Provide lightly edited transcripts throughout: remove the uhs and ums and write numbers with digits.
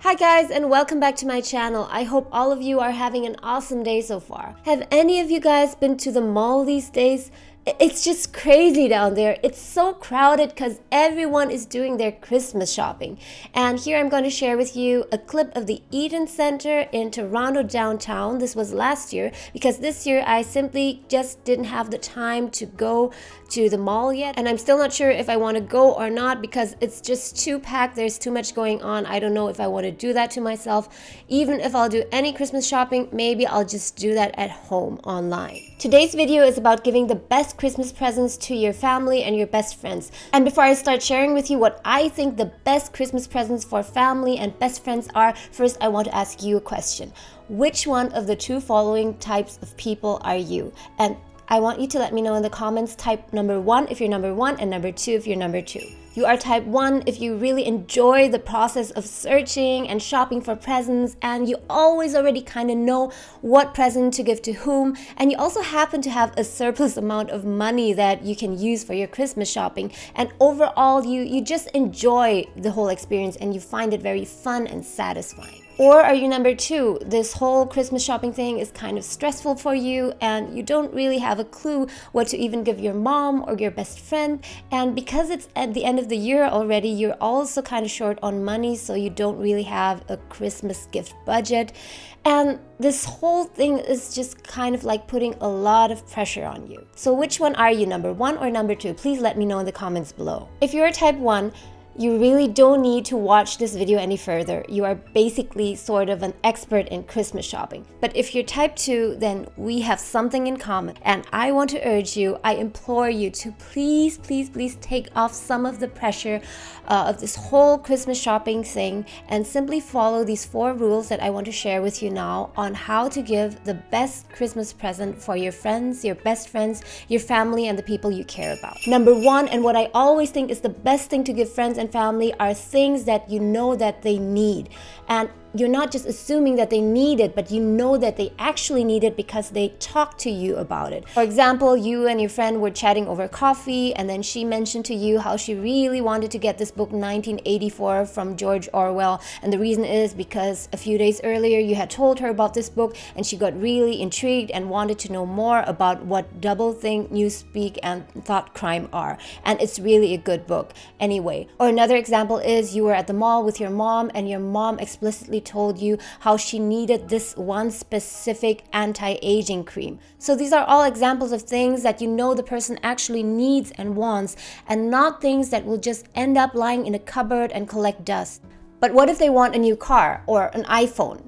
Hi guys, and welcome back to my channel. I hope all of you are having an awesome day so far. Have any of you guys been to the mall these days? It's just crazy down there. It's so crowded because everyone is doing their Christmas shopping. And here I'm going to share with you a clip of the Eaton Center in Toronto downtown. This was last year because this year I simply just didn't have the time to go to the mall yet. And I'm still not sure if I want to go or not because it's just too packed. There's too much going on. I don't know if I want to do that to myself. Even if I'll do any Christmas shopping, maybe I'll just do that at home online. Today's video is about giving the best Christmas presents to your family and your best friends. And before I start sharing with you what I think the best Christmas presents for family and best friends are, first I want to ask you a question. Which one of the two following types of people are you? And I want you to let me know in the comments. Type number 1 if you're number 1 and number 2 if you're number 2. You are type 1 if you really enjoy the process of searching and shopping for presents, and you always already kind of know what present to give to whom, and you also happen to have a surplus amount of money that you can use for your Christmas shopping, and overall you just enjoy the whole experience and you find it very fun and satisfying. Or are you number 2? This whole Christmas shopping thing is kind of stressful for you and you don't really have a clue what to even give your mom or your best friend, and because it's at the end of the year already, you're also kind of short on money, so you don't really have a Christmas gift budget. And this whole thing is just kind of like putting a lot of pressure on you. So which one are you, number 1 or number 2? Please let me know in the comments below. If you're type 1, you really don't need to watch this video any further. You are basically sort of an expert in Christmas shopping. But if you're type 2, then we have something in common. And I want to urge you, I implore you to please take off some of the pressure of this whole Christmas shopping thing and simply follow these 4 rules that I want to share with you now on how to give the best Christmas present for your friends, your best friends, your family, and the people you care about. Number 1, and what I always think is the best thing to give friends and family, are things that you know that they need. And you're not just assuming that they need it, but you know that they actually need it because they talk to you about it. For example, you and your friend were chatting over coffee, and then she mentioned to you how she really wanted to get this book 1984 from George Orwell. And the reason is because a few days earlier you had told her about this book and she got really intrigued and wanted to know more about what doublethink, newspeak, and thought crime are. And it's really a good book anyway. Or another example is you were at the mall with your mom and your mom explicitly told you how she needed this one specific anti-aging cream. So these are all examples of things that you know the person actually needs and wants, and not things that will just end up lying in a cupboard and collect dust. But what if they want a new car or an iPhone?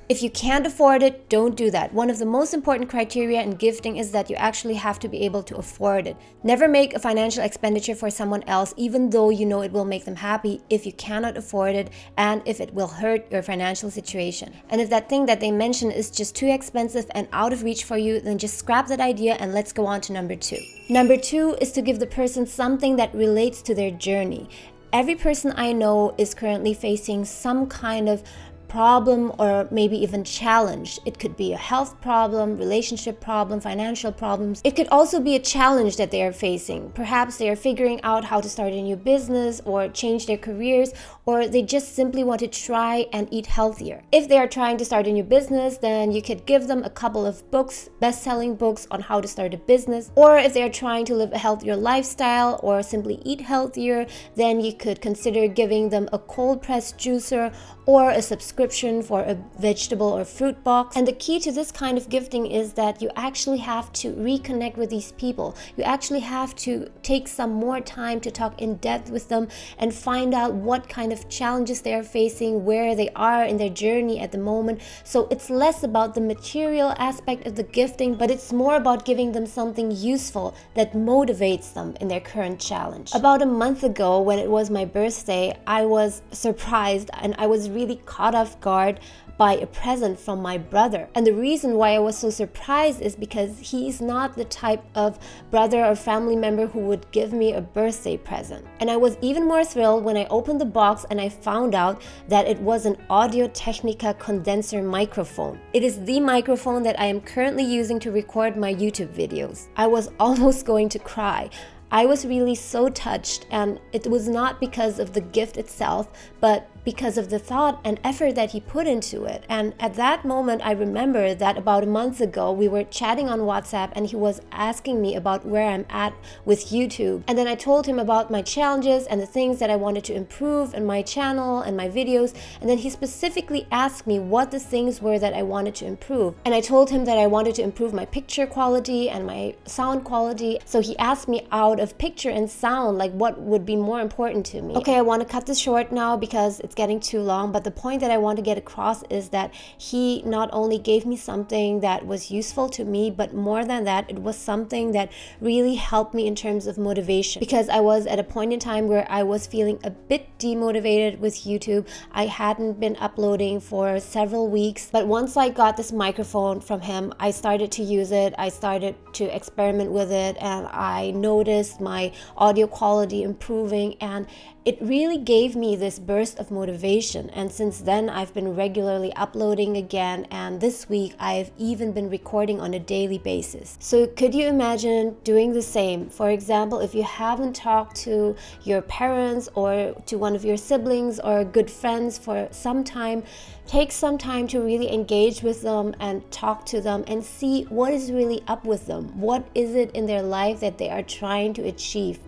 If you can't afford it, don't do that. One of the most important criteria in gifting is that you actually have to be able to afford it. Never make a financial expenditure for someone else, even though you know it will make them happy, if you cannot afford it and if it will hurt your financial situation. And if that thing that they mention is just too expensive and out of reach for you, then just scrap that idea and let's go on to number 2. Number 2 is to give the person something that relates to their journey. Every person I know is currently facing some kind of problem or maybe even challenge. It could be a health problem, relationship problem, financial problems. It could also be a challenge that they are facing. Perhaps they are figuring out how to start a new business or change their careers, or they just simply want to try and eat healthier. If they are trying to start a new business, then you could give them a couple of books, best-selling books on how to start a business. Or if they are trying to live a healthier lifestyle or simply eat healthier, then you could consider giving them a cold-pressed juicer or a subscription for a vegetable or fruit box. And the key to this kind of gifting is that you actually have to reconnect with these people. You actually have to take some more time to talk in depth with them and find out what kind of challenges they are facing, where they are in their journey at the moment. So it's less about the material aspect of the gifting, but it's more about giving them something useful that motivates them in their current challenge. About a month ago, when it was my birthday, I was surprised and I was really caught off guard by a present from my brother. And the reason why I was so surprised is because he's not the type of brother or family member who would give me a birthday present. And I was even more thrilled when I opened the box and I found out that it was an Audio-Technica condenser microphone. It is the microphone that I am currently using to record my YouTube videos. I was almost going to cry. I was really so touched, and it was not because of the gift itself, but because of the thought and effort that he put into it. And at that moment, I remember that about a month ago, we were chatting on WhatsApp and he was asking me about where I'm at with YouTube. And then I told him about my challenges and the things that I wanted to improve in my channel and my videos. And then he specifically asked me what the things were that I wanted to improve. And I told him that I wanted to improve my picture quality and my sound quality. So he asked me out of picture and sound, like what would be more important to me. Okay, I want to cut this short now because it's getting too long, but the point that I want to get across is that he not only gave me something that was useful to me, but more than that, it was something that really helped me in terms of motivation, because I was at a point in time where I was feeling a bit demotivated with YouTube. I hadn't been uploading for several weeks, but once I got this microphone from him, I started to use it. I started to experiment with it, and I noticed my audio quality improving, and it really gave me this burst of motivation. And since then, I've been regularly uploading again, and this week I've even been recording on a daily basis. So could you imagine doing the same? For example, if you haven't talked to your parents or to one of your siblings or good friends for some time, take some time to really engage with them and talk to them and see what is really up with them. What is it in their life that they are trying to achieve?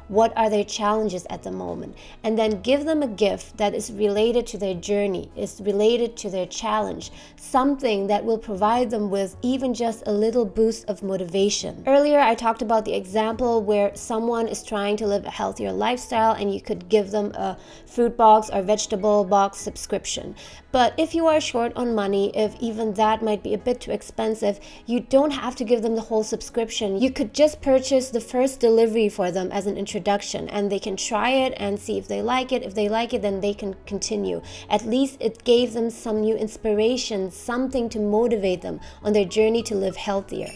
What are their challenges at the moment? And then give them a gift that is related to their journey, is related to their challenge, something that will provide them with even just a little boost of motivation. Earlier, I talked about the example where someone is trying to live a healthier lifestyle and you could give them a fruit box or vegetable box subscription. But if you are short on money, if even that might be a bit too expensive, you don't have to give them the whole subscription. You could just purchase the first delivery for them as an introduction, and they can try it and see if they like it. If they like it, then they can continue. At least it gave them some new inspiration, something to motivate them on their journey to live healthier.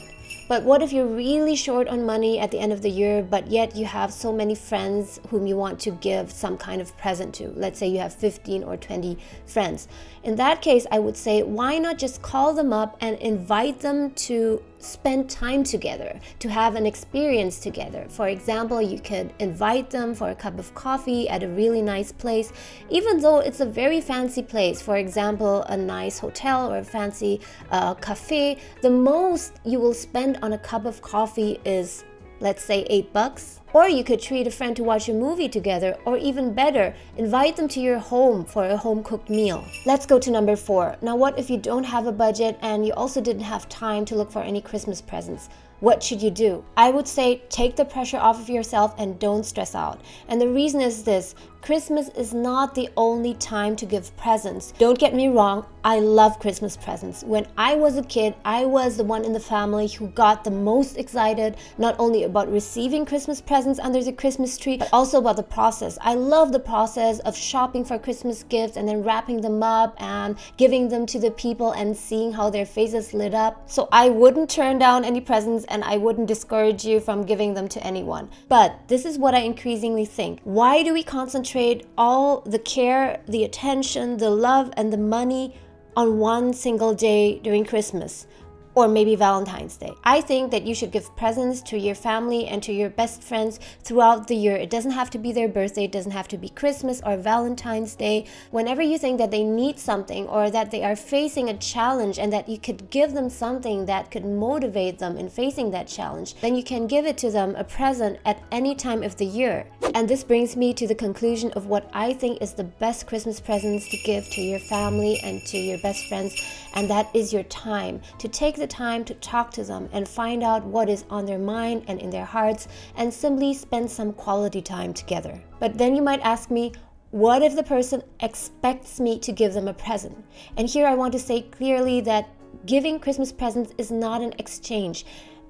But what if you're really short on money at the end of the year, but yet you have so many friends whom you want to give some kind of present to? Let's say you have 15 or 20 friends. In that case, I would say, why not just call them up and invite them to spend time together, to have an experience together. For example, you could invite them for a cup of coffee at a really nice place, even though it's a very fancy place. For example, a nice hotel or a fancy cafe. The most you will spend on a cup of coffee is, let's say, $8. Or you could treat a friend to watch a movie together, or even better, invite them to your home for a home-cooked meal. Let's go to number 4. Now, what if you don't have a budget and you also didn't have time to look for any Christmas presents? What should you do? I would say take the pressure off of yourself and don't stress out. And the reason is this: Christmas is not the only time to give presents. Don't get me wrong, I love Christmas presents. When I was a kid, I was the one in the family who got the most excited, not only about receiving Christmas presents under the Christmas tree, but also about the process. I love the process of shopping for Christmas gifts and then wrapping them up and giving them to the people and seeing how their faces lit up. So I wouldn't turn down any presents, and I wouldn't discourage you from giving them to anyone. But this is what I increasingly think. Why do we concentrate all the care, the attention, the love, and the money on one single day during Christmas? Or maybe Valentine's Day. I think that you should give presents to your family and to your best friends throughout the year. It doesn't have to be their birthday, it doesn't have to be Christmas or Valentine's Day. Whenever you think that they need something or that they are facing a challenge and that you could give them something that could motivate them in facing that challenge, then you can give it to them, a present, at any time of the year. And this brings me to the conclusion of what I think is the best Christmas presents to give to your family and to your best friends, and that is your time. To take the time to talk to them and find out what is on their mind and in their hearts, and simply spend some quality time together. But then you might ask me, what if the person expects me to give them a present? And here I want to say clearly that giving Christmas presents is not an exchange.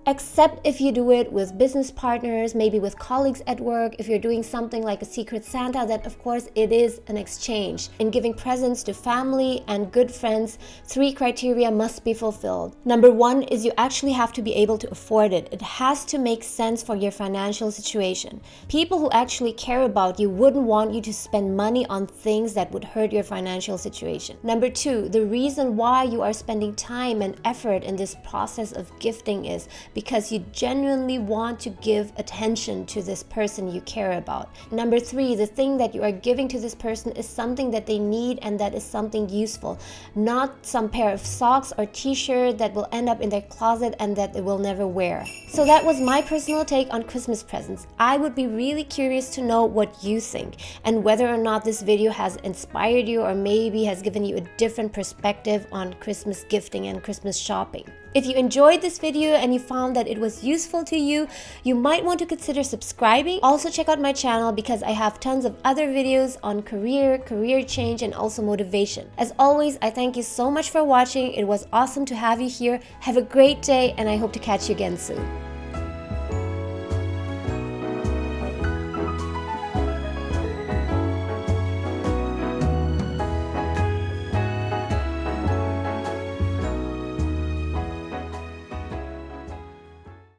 Except if you do it with business partners, maybe with colleagues at work. If you're doing something like a Secret Santa, then of course it is an exchange. In giving presents to family and good friends, 3 criteria must be fulfilled. Number 1 is you actually have to be able to afford it. It has to make sense for your financial situation. People who actually care about you wouldn't want you to spend money on things that would hurt your financial situation. Number 2, the reason why you are spending time and effort in this process of gifting is because you genuinely want to give attention to this person you care about. Number 3, the thing that you are giving to this person is something that they need and that is something useful, not some pair of socks or t-shirt that will end up in their closet and that they will never wear. So that was my personal take on Christmas presents. I would be really curious to know what you think and whether or not this video has inspired you or maybe has given you a different perspective on Christmas gifting and Christmas shopping. If you enjoyed this video and you found that it was useful to you, you might want to consider subscribing. Also check out my channel because I have tons of other videos on career change, and also motivation. As always, I thank you so much for watching. It was awesome to have you here. Have a great day, and I hope to catch you again soon.